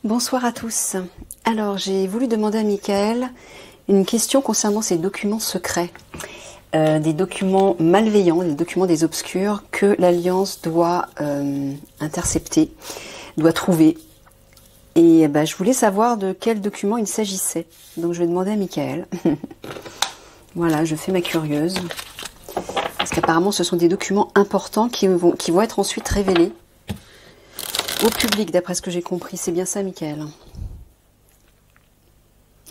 Bonsoir à tous. Alors, j'ai voulu demander à Michael une question concernant ces documents secrets, des documents malveillants, des documents des obscurs que l'Alliance doit intercepter, doit trouver. Et je voulais savoir de quels documents il s'agissait. Donc, je vais demander à Michael. Voilà, je fais ma curieuse. Parce qu'apparemment, ce sont des documents importants qui vont être ensuite révélés au public, d'après ce que j'ai compris. C'est bien ça, Michael?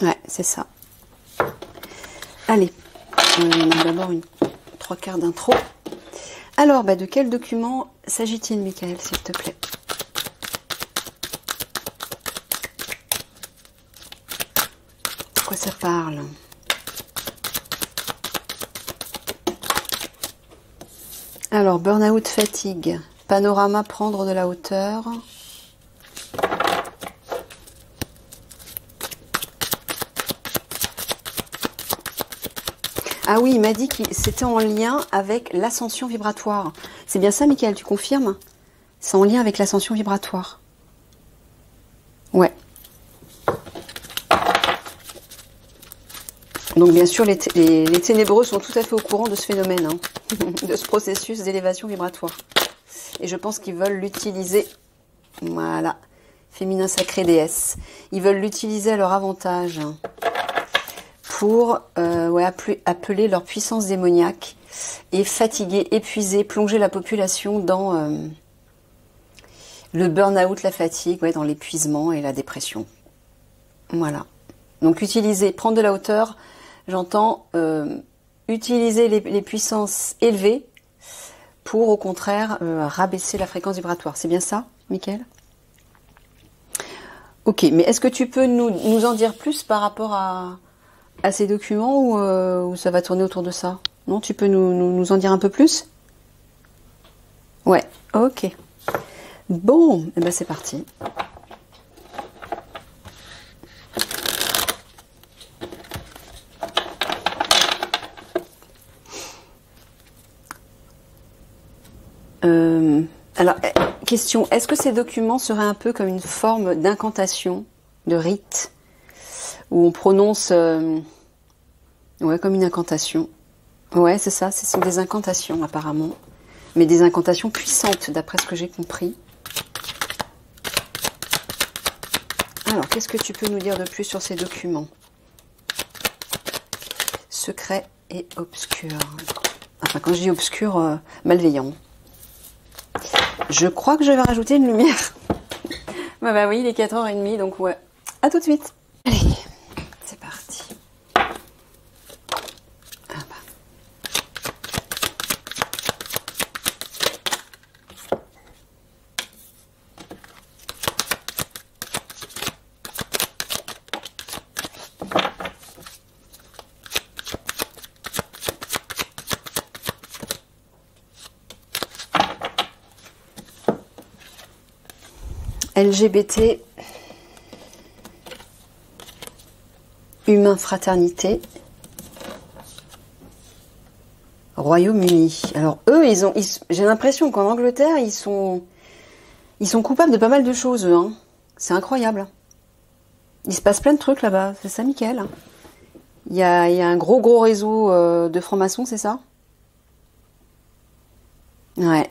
Ouais, c'est ça. Allez, on a d'abord une 3/4 d'intro. Alors, de quel document s'agit-il, Michael, s'il te plaît? De quoi ça parle? Alors, burn-out, fatigue, panorama, prendre de la hauteur. Ah oui, il m'a dit que c'était en lien avec l'ascension vibratoire. C'est bien ça, Michael, tu confirmes? C'est en lien avec l'ascension vibratoire. Ouais. Donc bien sûr, les ténébreux sont tout à fait au courant de ce phénomène, de ce processus d'élévation vibratoire. Et je pense qu'ils veulent l'utiliser, voilà, féminin sacré déesse. Ils veulent l'utiliser à leur avantage pour appeler leur puissance démoniaque et fatiguer, épuiser, plonger la population dans le burn-out, la fatigue, dans l'épuisement et la dépression. Voilà. Donc utiliser, prendre de la hauteur, j'entends utiliser les puissances élevées pour au contraire rabaisser la fréquence vibratoire. C'est bien ça, Michael? Ok, mais est-ce que tu peux nous en dire plus par rapport à ces documents ou ça va tourner autour de ça? Non, tu peux nous en dire un peu plus? Ouais, ok. Bon, c'est parti. Alors, question, est-ce que ces documents seraient un peu comme une forme d'incantation, de rite, où on prononce, comme une incantation. Ouais, c'est ça, ce sont des incantations apparemment, mais des incantations puissantes, d'après ce que j'ai compris. Alors, qu'est-ce que tu peux nous dire de plus sur ces documents? Secret et obscur. Enfin, quand je dis obscur, malveillant. Je crois que je vais rajouter une lumière. Oui, il est 4h30, donc ouais. À tout de suite. Allez, c'est parti. LGBT, humain fraternité, Royaume-Uni. Alors eux, j'ai l'impression qu'en Angleterre, ils sont coupables de pas mal de choses, eux. C'est incroyable. Il se passe plein de trucs là-bas. C'est ça, Michael? Il y a un gros réseau de francs-maçons, c'est ça? Ouais.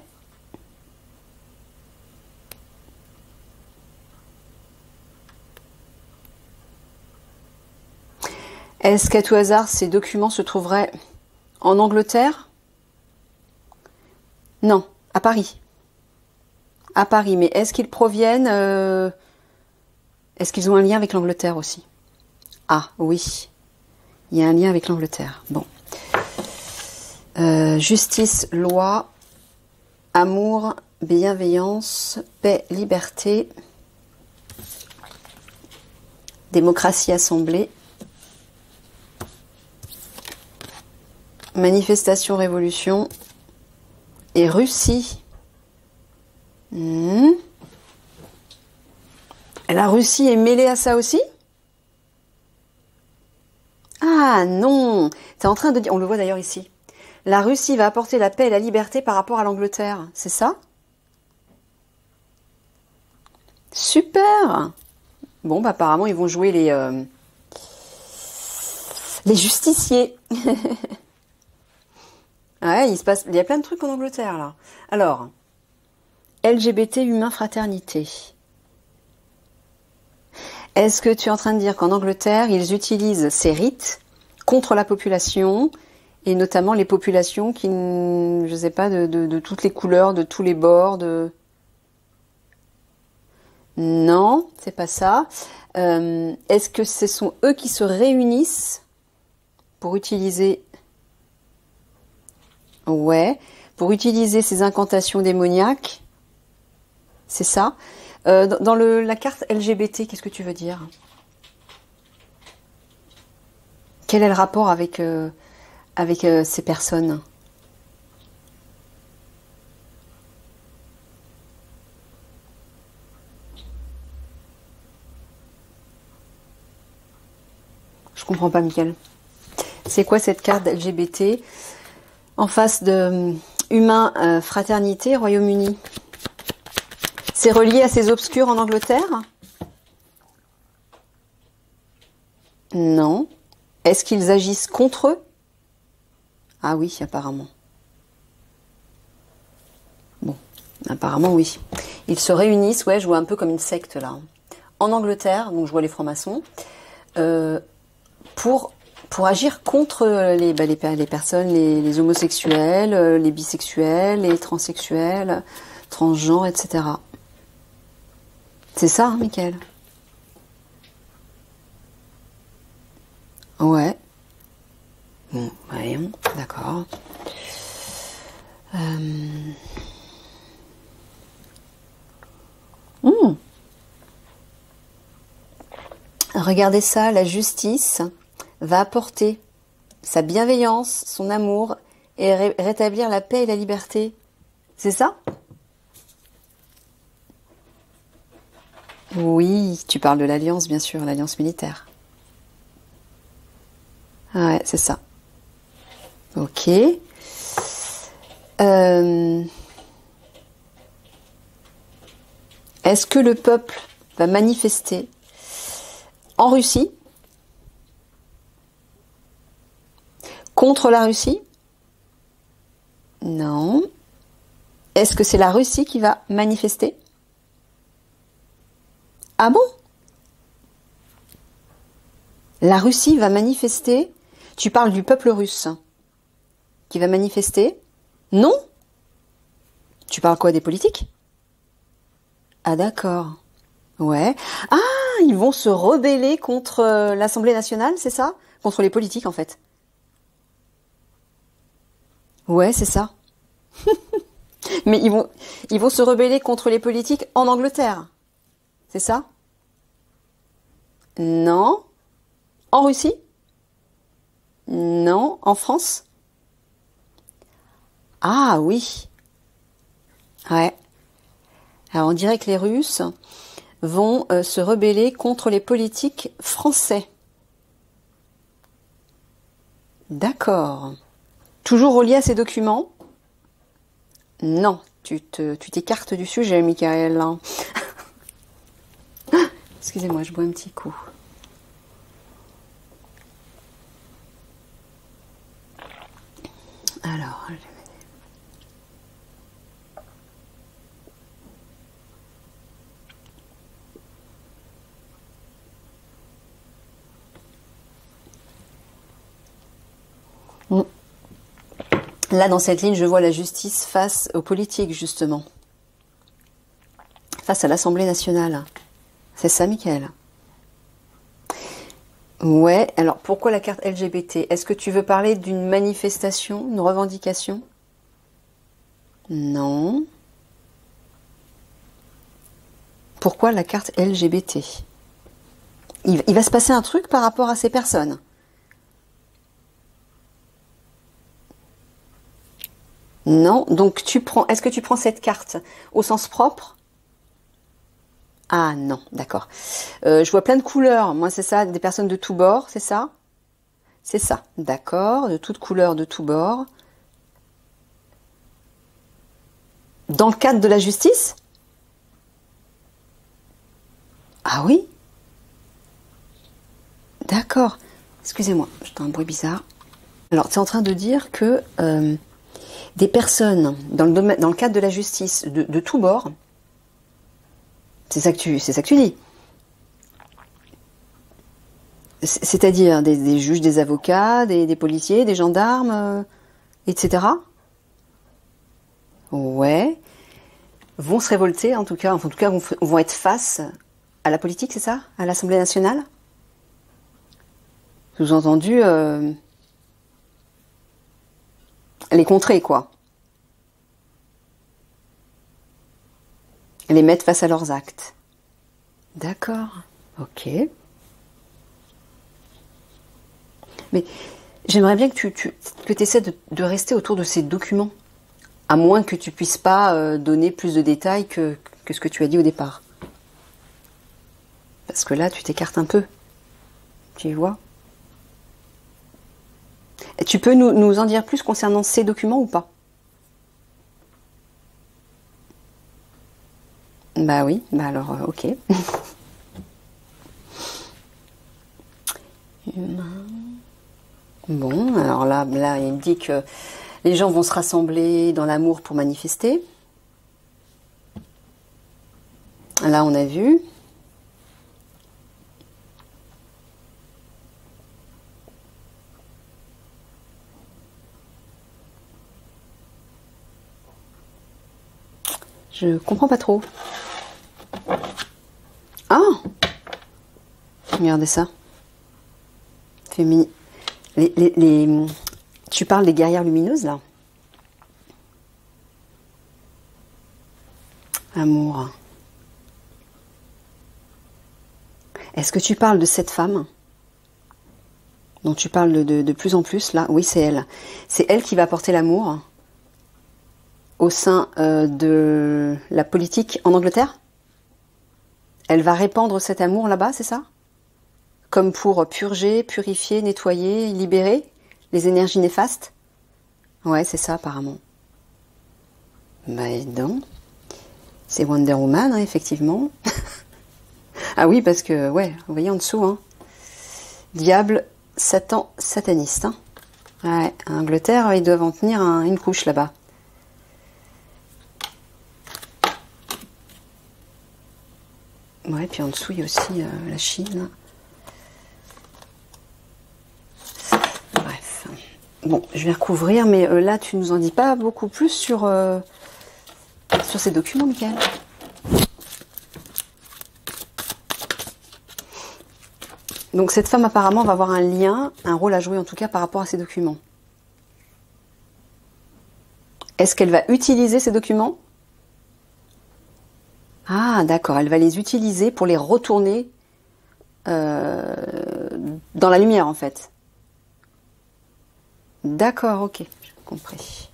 Est-ce qu'à tout hasard, ces documents se trouveraient en Angleterre? Non, à Paris. À Paris, mais est-ce qu'ils proviennent... Est-ce qu'ils ont un lien avec l'Angleterre aussi? Ah, oui. Il y a un lien avec l'Angleterre. Bon. Justice, loi, amour, bienveillance, paix, liberté, démocratie, assemblée, manifestation, révolution et Russie. La Russie est mêlée à ça aussi? Ah non, t'es en train de dire, on le voit d'ailleurs ici, la Russie va apporter la paix et la liberté par rapport à l'Angleterre, c'est ça? Super! Bon, bah apparemment, ils vont jouer les justiciers. Ouais, il y a plein de trucs en Angleterre, là. Alors, LGBT, humain, fraternité. Est-ce que tu es en train de dire qu'en Angleterre, ils utilisent ces rites contre la population, et notamment les populations qui, je sais pas, de toutes les couleurs, de tous les bords, de... Non, c'est pas ça. Est-ce que ce sont eux qui se réunissent pour utiliser... Ouais, pour utiliser ces incantations démoniaques? C'est ça. Dans la carte LGBT, qu'est-ce que tu veux dire? Quel est le rapport avec ces personnes? Je comprends pas, Mickaël. C'est quoi cette carte LGBT en face de humain, fraternité, Royaume-Uni? C'est relié à ces obscurs en Angleterre? Non. Est-ce qu'ils agissent contre eux? Ah oui, apparemment. Bon, apparemment oui. Ils se réunissent, ouais, je vois un peu comme une secte là. En Angleterre, donc je vois les francs-maçons, pour agir contre les personnes, les homosexuels, les bisexuels, les transsexuels, transgenres, etc. C'est ça, hein, Mickaël? Ouais. Bon, voyons, d'accord. Regardez ça, la justice va apporter sa bienveillance, son amour et rétablir la paix et la liberté. C'est ça? Oui, tu parles de l'alliance, bien sûr, l'alliance militaire. Ouais, c'est ça. Ok. Est-ce que le peuple va manifester en Russie contre la Russie? Non. Est-ce que c'est la Russie qui va manifester? Ah bon? La Russie va manifester? Tu parles du peuple russe qui va manifester? Non? Tu parles quoi, des politiques? Ah d'accord. Ouais. Ah, ils vont se rebeller contre l'Assemblée nationale, c'est ça? Contre les politiques en fait. Ouais, c'est ça. Mais ils vont se rebeller contre les politiques en Angleterre. C'est ça? Non. En Russie? Non. En France? Ah oui. Ouais. Alors on dirait que les Russes vont se rebeller contre les politiques français. D'accord. Toujours relié à ces documents? Non, tu t'écartes du sujet, Mickaël. Excusez-moi, je bois un petit coup. Alors, là, dans cette ligne, je vois la justice face aux politiques, justement. Face à l'Assemblée nationale. C'est ça, Mickaël? Ouais, alors pourquoi la carte LGBT? Est-ce que tu veux parler d'une manifestation, une revendication? Non. Pourquoi la carte LGBT? Il va se passer un truc par rapport à ces personnes. Non, donc est-ce que tu prends cette carte au sens propre? Ah non, d'accord. Je vois plein de couleurs. Moi, c'est ça, des personnes de tous bords, c'est ça? C'est ça, d'accord, de toutes couleurs, de tous bords. Dans le cadre de la justice? Ah oui? D'accord. Excusez-moi, j'entends un bruit bizarre. Alors, tu es en train de dire que des personnes dans le cadre de la justice de tous bords, c'est ça que tu dis. C'est-à-dire des juges, des avocats, des policiers, des gendarmes, etc. Ouais. Vont se révolter, en tout cas vont être face à la politique, c'est ça? À l'Assemblée nationale? Sous-entendu, les contrer, quoi. Les mettre face à leurs actes. D'accord. Ok. Mais j'aimerais bien que tu essaies de rester autour de ces documents. À moins que tu puisses pas donner plus de détails que ce que tu as dit au départ. Parce que là, tu t'écartes un peu. Tu vois? Et tu peux nous en dire plus concernant ces documents ou pas? Bah oui, bah alors, ok. Bon, alors là, il me dit que les gens vont se rassembler dans l'amour pour manifester. Là, on a vu. Je comprends pas trop. Ah! Regardez ça. Féminin. Tu parles des guerrières lumineuses, là? Amour. Est-ce que tu parles de cette femme dont tu parles de plus en plus, là? Oui, c'est elle. C'est elle qui va porter l'amour au sein de la politique en Angleterre? Elle va répandre cet amour là-bas, c'est ça? Comme pour purger, purifier, nettoyer, libérer les énergies néfastes? Ouais, c'est ça apparemment. Bah, non. C'est Wonder Woman, hein, effectivement. Ah oui, parce que, ouais, vous voyez en dessous, hein. Diable, Satan, sataniste. Hein. Ouais, à Angleterre, ils doivent en tenir une couche là-bas. Ouais, puis en dessous, il y a aussi la Chine. Bref. Bon, je vais recouvrir, mais là, tu nous en dis pas beaucoup plus sur ces documents, Michael. Donc cette femme apparemment va avoir un lien, un rôle à jouer en tout cas par rapport à ces documents. Est-ce qu'elle va utiliser ces documents? Ah d'accord, elle va les utiliser pour les retourner dans la lumière en fait. D'accord, ok, j'ai compris.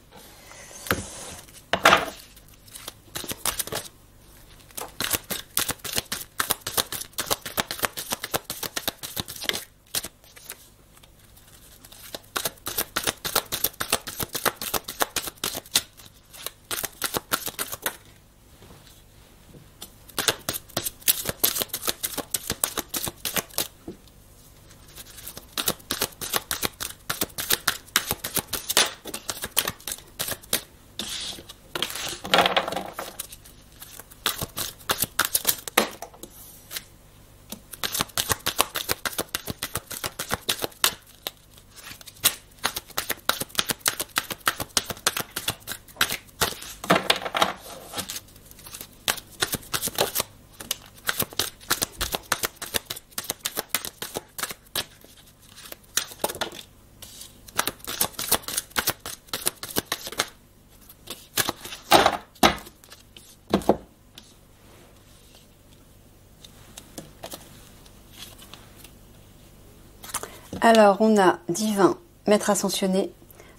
Alors, on a divin, maître ascensionné,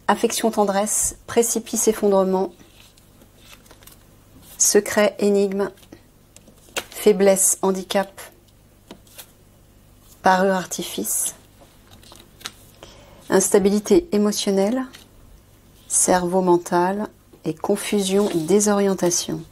affection, tendresse, précipice, effondrement, secret, énigme, faiblesse, handicap, parure, artifice, instabilité émotionnelle, cerveau mental et confusion, désorientation.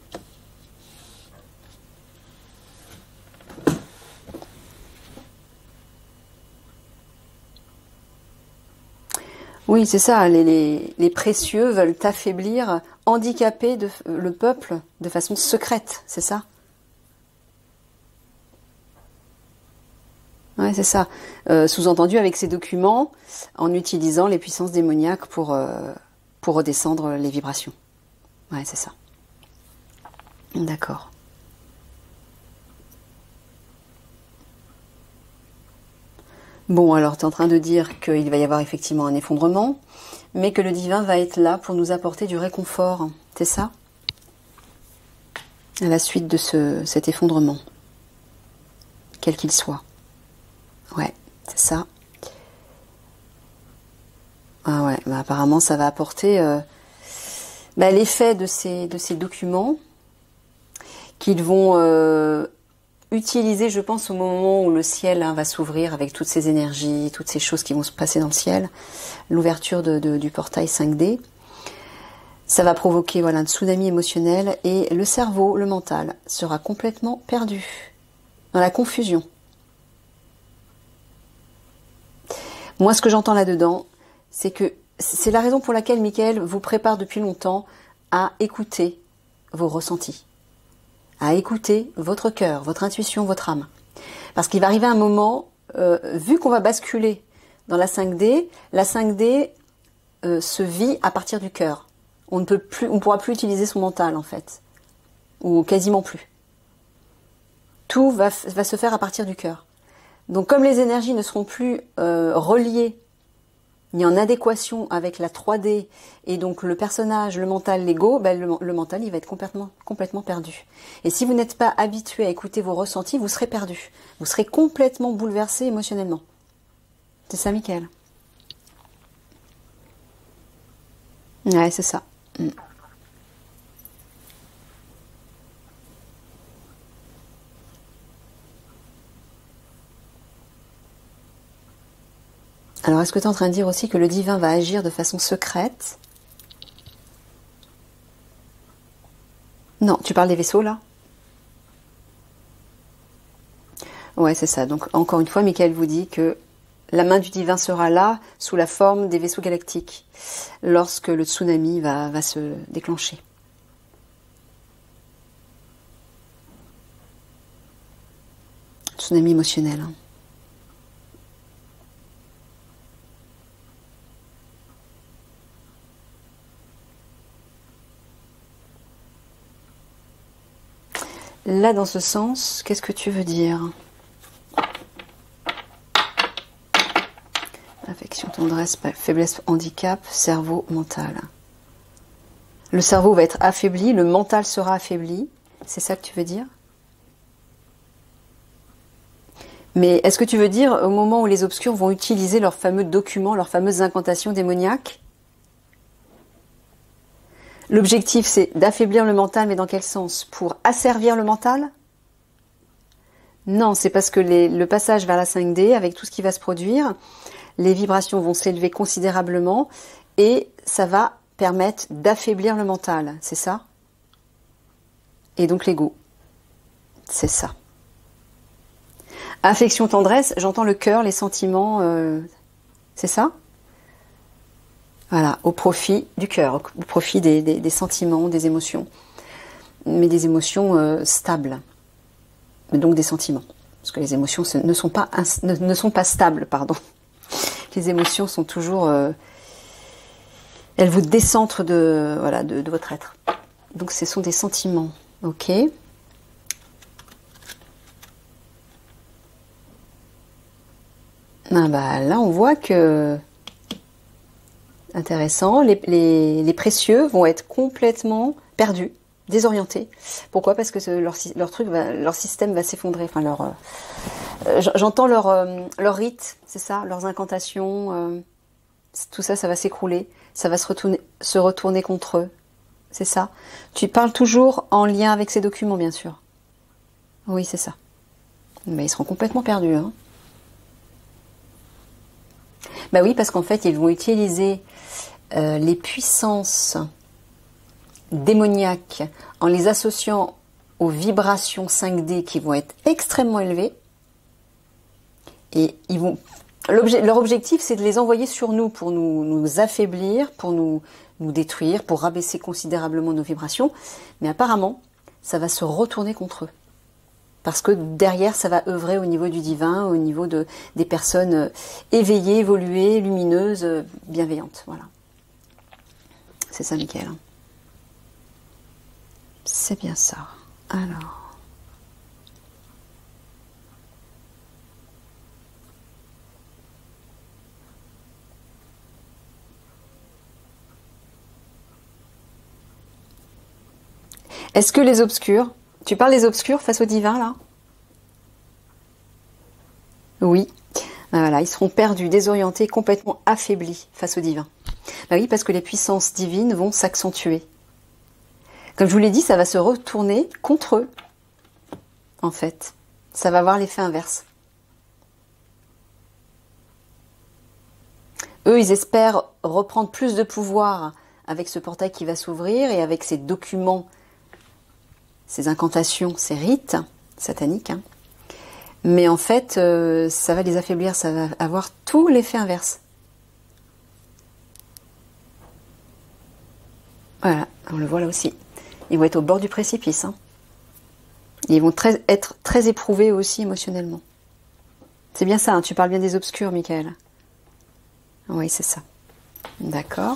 Oui, c'est ça. Les précieux veulent affaiblir, handicaper le peuple de façon secrète, c'est ça? Ouais, c'est ça. Sous-entendu avec ces documents, en utilisant les puissances démoniaques pour redescendre les vibrations. Ouais, c'est ça. D'accord. Bon, alors tu es en train de dire qu'il va y avoir effectivement un effondrement, mais que le divin va être là pour nous apporter du réconfort. C'est ça? À la suite de cet effondrement, quel qu'il soit. Ouais, c'est ça. Ah ouais, bah apparemment ça va apporter l'effet de ces documents qu'ils vont utiliser, je pense, au moment où le ciel va s'ouvrir avec toutes ces énergies, toutes ces choses qui vont se passer dans le ciel, l'ouverture du portail 5D. Ça va provoquer un tsunami émotionnel et le cerveau, le mental, sera complètement perdu, dans la confusion. Moi, ce que j'entends là-dedans, c'est que c'est la raison pour laquelle Michael vous prépare depuis longtemps à écouter vos ressentis, à écouter votre cœur, votre intuition, votre âme. Parce qu'il va arriver un moment, vu qu'on va basculer dans la 5D se vit à partir du cœur. On ne pourra plus utiliser son mental en fait, ou quasiment plus. Tout va se faire à partir du cœur. Donc comme les énergies ne seront plus reliées ni en adéquation avec la 3D et donc le personnage, le mental, l'ego, le mental il va être complètement perdu. Et si vous n'êtes pas habitué à écouter vos ressentis, vous serez perdu. Vous serez complètement bouleversé émotionnellement. C'est ça, Michael? Ouais, c'est ça. Alors, est-ce que tu es en train de dire aussi que le divin va agir de façon secrète? Non, tu parles des vaisseaux, là? Ouais, c'est ça. Donc, encore une fois, Michael vous dit que la main du divin sera là, sous la forme des vaisseaux galactiques, lorsque le tsunami va se déclencher. Tsunami émotionnel, hein. Là, dans ce sens, qu'est-ce que tu veux dire? Affection, tendresse, faiblesse, handicap, cerveau, mental. Le cerveau va être affaibli, le mental sera affaibli. C'est ça que tu veux dire? Mais est-ce que tu veux dire au moment où les obscurs vont utiliser leurs fameux documents, leurs fameuses incantations démoniaques? L'objectif, c'est d'affaiblir le mental, mais dans quel sens? Pour asservir le mental? Non, c'est parce que le passage vers la 5D, avec tout ce qui va se produire, les vibrations vont s'élever considérablement et ça va permettre d'affaiblir le mental, c'est ça? Et donc l'ego, c'est ça. Affection, tendresse, j'entends le cœur, les sentiments, c'est ça? Voilà, au profit du cœur, au profit des sentiments, des émotions. Mais des émotions stables. Mais donc des sentiments. Parce que les émotions ne sont pas stables, pardon. Les émotions sont toujours... elles vous décentrent de votre être. Donc ce sont des sentiments. Ok. Ah bah, là, on voit que... Intéressant. Les précieux vont être complètement perdus, désorientés. Pourquoi? Parce que leur système va s'effondrer. Enfin, j'entends leur rite, c'est ça, leurs incantations. Tout ça, ça va s'écrouler. Ça va se retourner contre eux. C'est ça. Tu parles toujours en lien avec ces documents, bien sûr. Oui, c'est ça. Mais ils seront complètement perdus, hein. Bah oui, parce qu'en fait, ils vont utiliser les puissances démoniaques en les associant aux vibrations 5D qui vont être extrêmement élevées. Et ils vont Leur objectif, c'est de les envoyer sur nous pour nous affaiblir, pour nous détruire, pour rabaisser considérablement nos vibrations. Mais apparemment, ça va se retourner contre eux. Parce que derrière, ça va œuvrer au niveau du divin, au niveau des personnes éveillées, évoluées, lumineuses, bienveillantes. Voilà. C'est ça, Michael. C'est bien ça. Alors. Est-ce que les obscurs, tu parles des obscurs face au divin, là? Oui. Voilà, ils seront perdus, désorientés, complètement affaiblis face au divin. Bah oui, parce que les puissances divines vont s'accentuer. Comme je vous l'ai dit, ça va se retourner contre eux, en fait. Ça va avoir l'effet inverse. Eux, ils espèrent reprendre plus de pouvoir avec ce portail qui va s'ouvrir et avec ces documents, ces incantations, ces rites sataniques. Hein. Mais en fait, ça va les affaiblir, ça va avoir tout l'effet inverse. Voilà, on le voit là aussi. Ils vont être au bord du précipice. Hein. Ils vont être très éprouvés aussi émotionnellement. C'est bien ça, hein, tu parles bien des obscurs, Michael. Oui, c'est ça. D'accord.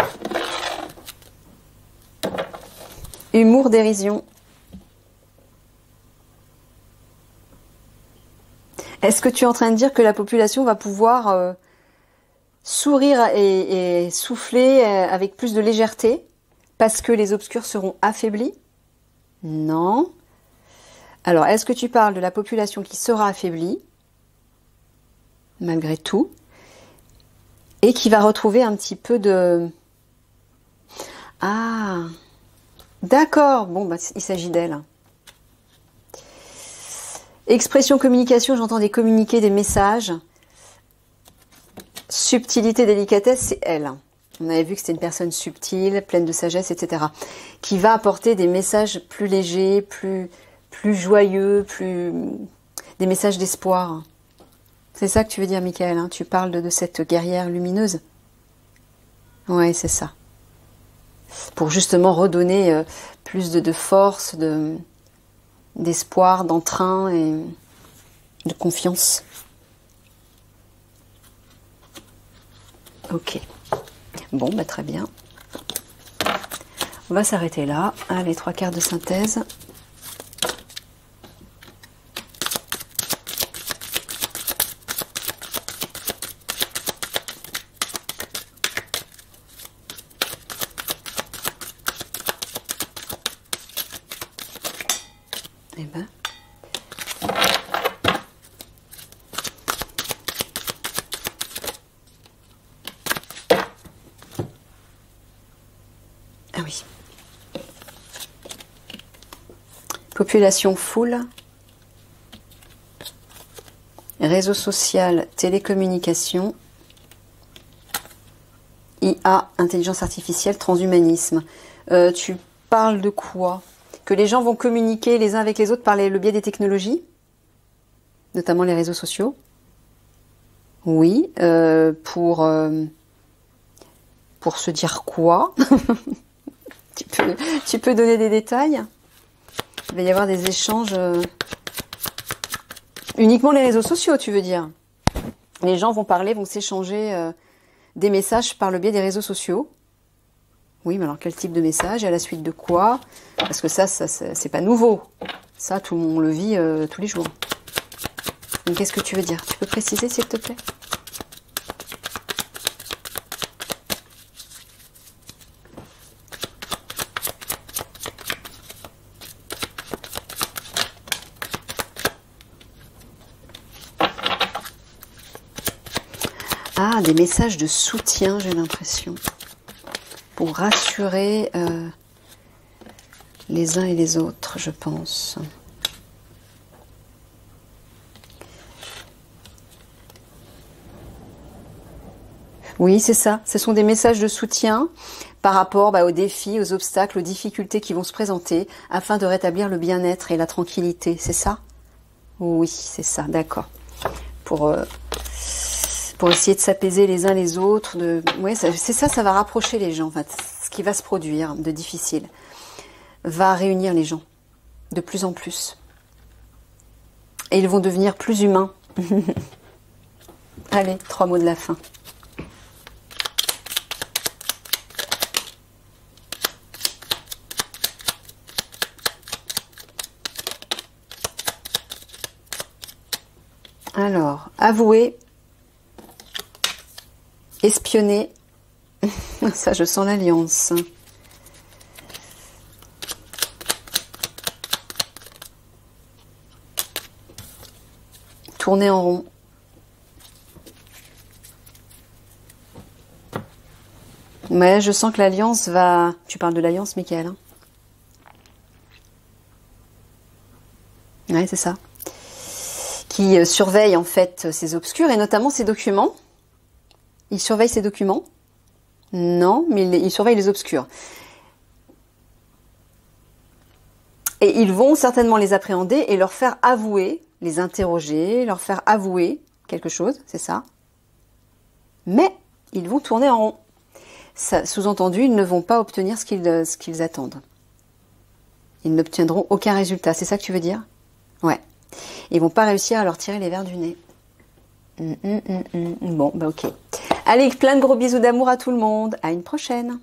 Humour, dérision. Est-ce que tu es en train de dire que la population va pouvoir sourire et souffler avec plus de légèreté parce que les obscurs seront affaiblis? Non. Alors, est-ce que tu parles de la population qui sera affaiblie, malgré tout, et qui va retrouver un petit peu de... Ah, d'accord. Bon, bah, il s'agit d'elle. Expression, communication, j'entends des communiqués, des messages. Subtilité, délicatesse, c'est elle. On avait vu que c'était une personne subtile, pleine de sagesse, etc. Qui va apporter des messages plus légers, plus joyeux, des messages d'espoir. C'est ça que tu veux dire, Michael, hein? Tu parles de cette guerrière lumineuse. Ouais, c'est ça. Pour justement redonner plus de force, d'espoir, d'entrain et de confiance. Ok. Bon, bah très bien. On va s'arrêter là. Allez, 3/4 de synthèse. Eh ben. Ah oui. Population full. Réseau social, télécommunication. IA, intelligence artificielle, transhumanisme. Tu parles de quoi? Que les gens vont communiquer les uns avec les autres par le biais des technologies, notamment les réseaux sociaux. Oui, pour se dire quoi? Tu peux donner des détails? Il va y avoir des échanges... Uniquement les réseaux sociaux, tu veux dire? Les gens vont parler, vont s'échanger des messages par le biais des réseaux sociaux. Oui, mais alors quel type de message? À la suite de quoi? Parce que ça c'est pas nouveau. Ça, tout le monde le vit tous les jours. Donc qu'est-ce que tu veux dire? Tu peux préciser, s'il te plaît? Ah, des messages de soutien, j'ai l'impression. Pour rassurer les uns et les autres, je pense. Oui, c'est ça. Ce sont des messages de soutien par rapport aux défis, aux obstacles, aux difficultés qui vont se présenter afin de rétablir le bien-être et la tranquillité. C'est ça? Oui, c'est ça, d'accord. Pour pour essayer de s'apaiser les uns les autres. Ouais, c'est ça, ça va rapprocher les gens. En fait, ce qui va se produire de difficile va réunir les gens de plus en plus. Et ils vont devenir plus humains. Allez, 3 mots de la fin. Alors, avouer, espionner, ça je sens l'alliance. Tourner en rond. Mais je sens que l'alliance va... Tu parles de l'alliance, Michael, hein? Ouais, c'est ça. Qui surveille en fait ces obscurs et notamment ces documents. Il surveille ces documents? Non, mais il surveille les obscurs. Et ils vont certainement les appréhender et leur faire avouer, les interroger, leur faire avouer quelque chose, c'est ça. Mais ils vont tourner en rond. Sous-entendu, ils ne vont pas obtenir ce qu'ils attendent. Ils n'obtiendront aucun résultat, c'est ça que tu veux dire? Ouais. Ils vont pas réussir à leur tirer les vers du nez. Bon, bah ok. Allez, plein de gros bisous d'amour à tout le monde. À une prochaine.